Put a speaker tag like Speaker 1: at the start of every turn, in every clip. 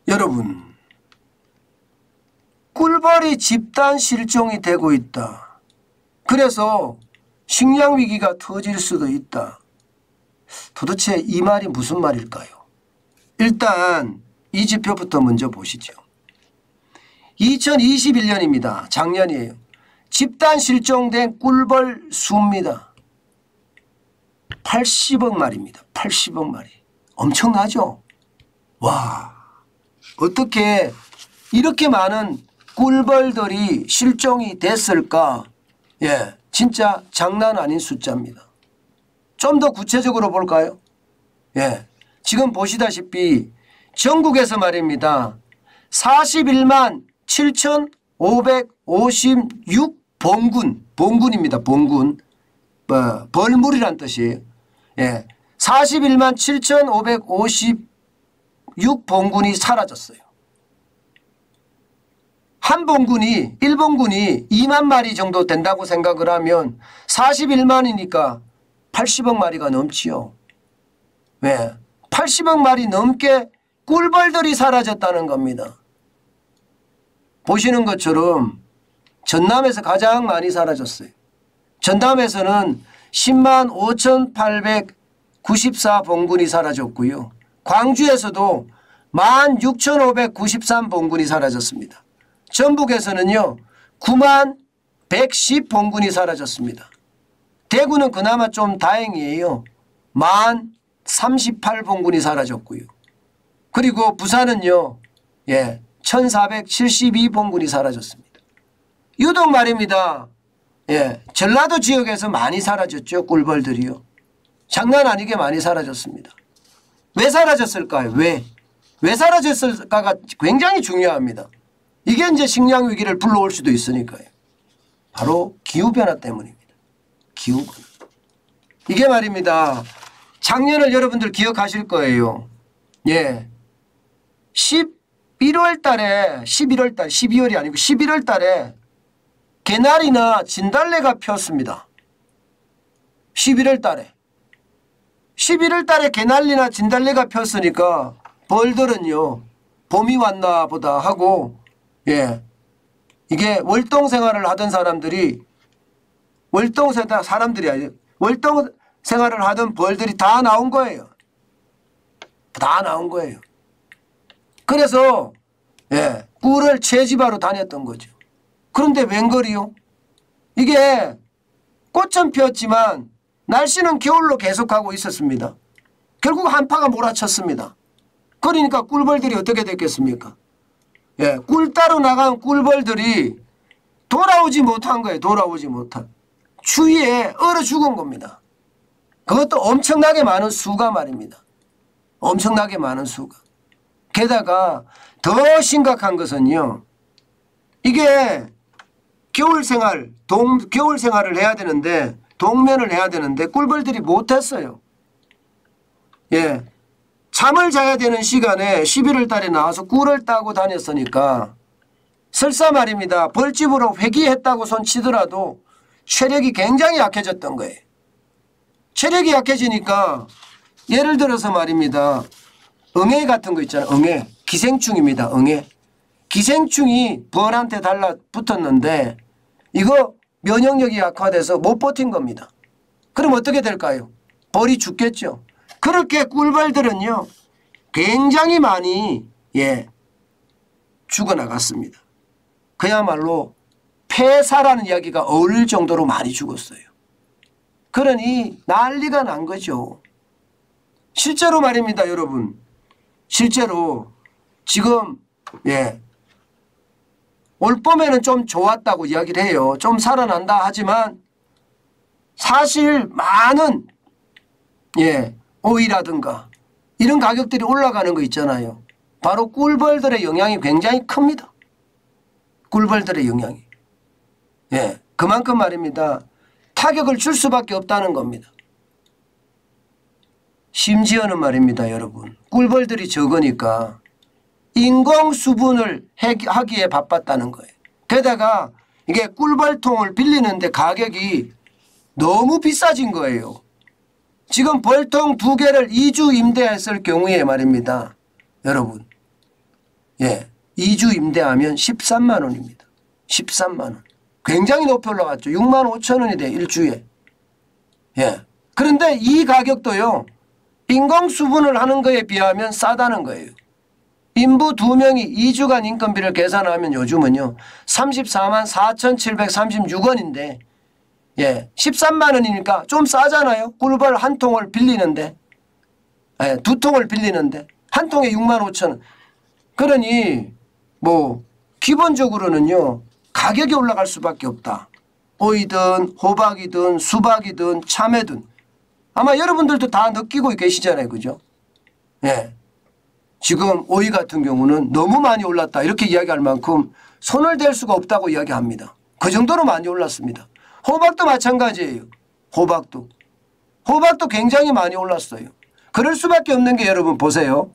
Speaker 1: 여러분, 꿀벌이 집단 실종이 되고 있다. 그래서 식량 위기가 터질 수도 있다. 도대체 이 말이 무슨 말일까요? 일단 이 지표부터 먼저 보시죠. 2021년입니다. 작년이에요. 집단 실종된 꿀벌 수입니다. 80억 마리입니다. 80억 마리. 엄청나죠? 와, 어떻게 이렇게 많은 꿀벌들이 실종이 됐을까? 예, 진짜 장난 아닌 숫자입니다. 좀 더 구체적으로 볼까요? 예, 지금 보시다시피 전국에서 말입니다. 41만 7,556 봉군입니다. 봉군. 벌물이란 뜻이에요. 예, 41만 7,556 봉군이 사라졌어요. 한 봉군이 1봉군이 2만 마리 정도 된다고 생각을 하면 41만이니까 80억 마리가 넘지요. 왜? 80억 마리 넘게 꿀벌들이 사라졌다는 겁니다. 보시는 것처럼 전남에서 가장 많이 사라졌어요. 전남에서는 10만 5,894 봉군이 사라졌고요. 광주에서도 16,593 봉군이 사라졌습니다. 전북에서는요 9만 110 봉군이 사라졌습니다. 대구는 그나마 좀 다행이에요. 1만 38 봉군이 사라졌고요. 그리고 부산은요 1472 봉군이 사라졌습니다. 유독 말입니다. 전라도 지역에서 많이 사라졌죠. 꿀벌들이요. 장난 아니게 많이 사라졌습니다. 왜 사라졌을까요? 왜 사라졌을까가 굉장히 중요합니다. 이게 이제 식량 위기를 불러올 수도 있으니까요. 바로 기후변화 때문입니다. 기후변화. 이게 말입니다. 작년을 여러분들 기억하실 거예요. 11월 달에 12월이 아니고 11월 달에 개나리나 진달래가 폈습니다. 11월 달에 개나리나 진달래가 폈으니까 벌들은요 봄이 왔나 보다 하고 이게 월동 생활을 하던 사람들이 월동 생활을 하던 벌들이 다 나온 거예요. 다 나온 거예요. 그래서 꿀을 채집하러 다녔던 거죠. 그런데 웬걸이요? 이게 꽃은 피었지만 날씨는 겨울로 계속하고 있었습니다. 결국 한파가 몰아쳤습니다. 그러니까 꿀벌들이 어떻게 됐겠습니까? 꿀 따러 나간 꿀벌들이 돌아오지 못한 거예요. 돌아오지 못한. 추위에 얼어 죽은 겁니다. 그것도 엄청나게 많은 수가 말입니다. 엄청나게 많은 수가. 게다가 더 심각한 것은요. 이게 겨울 생활을 해야 되는데 동면을 해야 되는데 꿀벌들이 못했어요. 잠을 자야 되는 시간에 11월 달에 나와서 꿀을 따고 다녔으니까 설사 말입니다. 벌집으로 회귀했다고 손치더라도 체력이 굉장히 약해졌던 거예요. 체력이 약해지니까 예를 들어서 말입니다. 응애 같은 거 있잖아요. 응애. 기생충입니다. 응애. 기생충이 벌한테 달라붙었는데 이거 면역력이 약화돼서 못 버틴 겁니다. 그럼 어떻게 될까요? 벌이 죽겠죠. 그렇게 꿀벌들은요. 굉장히 많이 죽어나갔습니다. 그야말로 폐사라는 이야기가 어울릴 정도로 많이 죽었어요. 그러니 난리가 난 거죠. 실제로 말입니다. 여러분. 실제로 지금 올봄에는 좀 좋았다고 이야기를 해요. 좀 살아난다 하지만 사실 많은 오이라든가 이런 가격들이 올라가는 거 있잖아요. 바로 꿀벌들의 영향이 굉장히 큽니다. 꿀벌들의 영향이. 그만큼 말입니다. 타격을 줄 수밖에 없다는 겁니다. 심지어는 말입니다. 여러분. 꿀벌들이 적으니까 인공수분을 하기에 바빴다는 거예요. 게다가 이게 꿀벌통을 빌리는데 가격이 너무 비싸진 거예요. 지금 벌통 2개를 2주 임대했을 경우에 말입니다. 여러분 예, 2주 임대하면 13만 원입니다. 13만 원. 굉장히 높이 올라갔죠. 6만 5천 원이 돼 일주에. 예. 그런데 이 가격도요. 인공수분을 하는 거에 비하면 싸다는 거예요. 인부 2명이 2주간 인건비를 계산하면 요즘은요. 34만 4,736원인데 예, 13만 원이니까 좀 싸잖아요. 꿀벌 한 통을 빌리는데 예, 2통을 빌리는데 한 통에 6만 5천 원. 그러니 뭐 기본적으로는요. 가격이 올라갈 수밖에 없다. 오이든 호박이든 수박이든 참외든 아마 여러분들도 다 느끼고 계시잖아요. 그죠? 예. 지금 오이 같은 경우는 너무 많이 올랐다 이렇게 이야기할 만큼 손을 댈 수가 없다고 이야기합니다. 그 정도로 많이 올랐습니다. 호박도 마찬가지예요. 호박도 굉장히 많이 올랐어요. 그럴 수밖에 없는 게 여러분 보세요.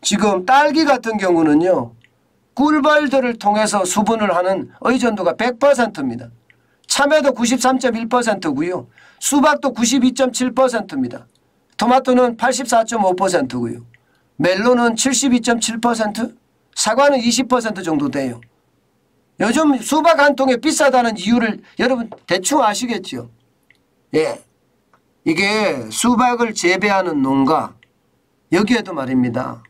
Speaker 1: 지금 딸기 같은 경우는요. 꿀벌들을 통해서 수분을 하는 의존도가 100%입니다. 참외도 93.1%고요. 수박도 92.7%입니다. 토마토는 84.5%고요. 멜론은 72.7%, 사과는 20% 정도 돼요. 요즘 수박 한 통에 비싸다는 이유를 여러분 대충 아시겠죠? 예. 이게 수박을 재배하는 농가 여기에도 말입니다.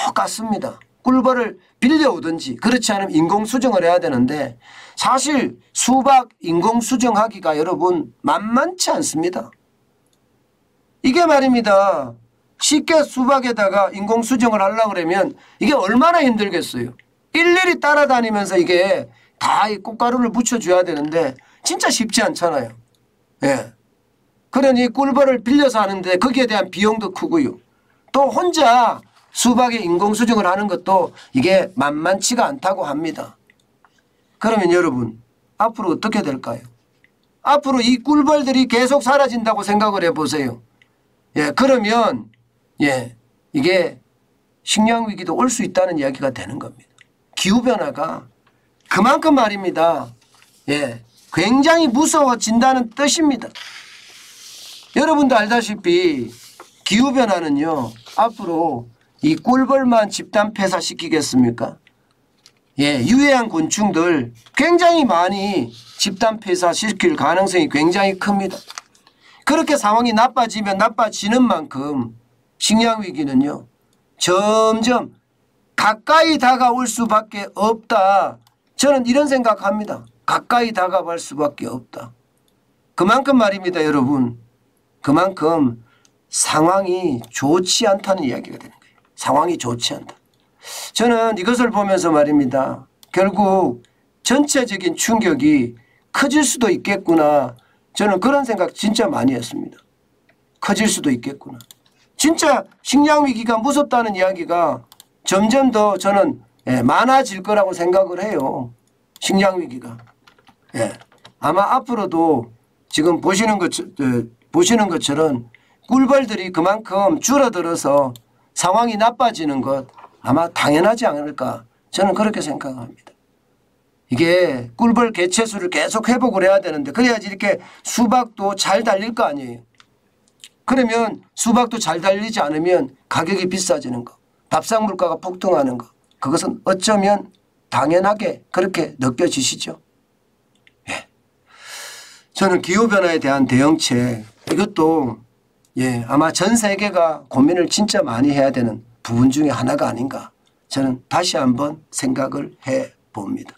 Speaker 1: 똑같습니다. 꿀벌을 빌려오든지 그렇지 않으면 인공수정을 해야 되는데 사실 수박 인공수정하기가 여러분 만만치 않습니다. 이게 말입니다. 쉽게 수박에다가 인공수정을 하려고 그러면 이게 얼마나 힘들겠어요. 일일이 따라다니면서 이게 다 이 꽃가루를 묻혀줘야 되는데 진짜 쉽지 않잖아요. 예. 그러니 꿀벌을 빌려서 하는데 거기에 대한 비용도 크고요. 또 혼자 수박에 인공수정을 하는 것도 이게 만만치가 않다고 합니다. 그러면 여러분 앞으로 어떻게 될까요? 앞으로 이 꿀벌들이 계속 사라진다고 생각을 해보세요. 예, 그러면 예, 이게 식량위기도 올 수 있다는 이야기가 되는 겁니다. 기후변화가 그만큼 말입니다. 예, 굉장히 무서워진다는 뜻입니다. 여러분도 알다시피 기후변화는요. 앞으로 이 꿀벌만 집단 폐사시키겠습니까? 예, 유해한 곤충들 굉장히 많이 집단 폐사시킬 가능성이 굉장히 큽니다. 그렇게 상황이 나빠지면 나빠지는 만큼 식량위기는요. 점점 가까이 다가올 수밖에 없다. 저는 이런 생각합니다. 가까이 다가갈 수밖에 없다. 그만큼 말입니다. 여러분. 그만큼 상황이 좋지 않다는 이야기가 되는 거예요. 상황이 좋지 않다. 저는 이것을 보면서 말입니다. 결국 전체적인 충격이 커질 수도 있겠구나. 저는 그런 생각 진짜 많이 했습니다. 커질 수도 있겠구나. 진짜 식량위기가 무섭다는 이야기가 점점 더 저는 많아질 거라고 생각을 해요. 식량위기가. 예. 아마 앞으로도 지금 보시는 것처럼 꿀벌들이 그만큼 줄어들어서 상황이 나빠지는 것 아마 당연하지 않을까 저는 그렇게 생각합니다. 이게 꿀벌 개체수를 계속 회복을 해야 되는데 그래야지 이렇게 수박도 잘 달릴 거 아니에요. 그러면 수박도 잘 달리지 않으면 가격이 비싸지는 거, 밥상 물가가 폭등하는 거 그것은 어쩌면 당연하게 그렇게 느껴지시죠. 예. 저는 기후변화에 대한 대응책 이것도 예, 아마 전 세계가 고민을 진짜 많이 해야 되는 부분 중에 하나가 아닌가 저는 다시 한번 생각을 해 봅니다.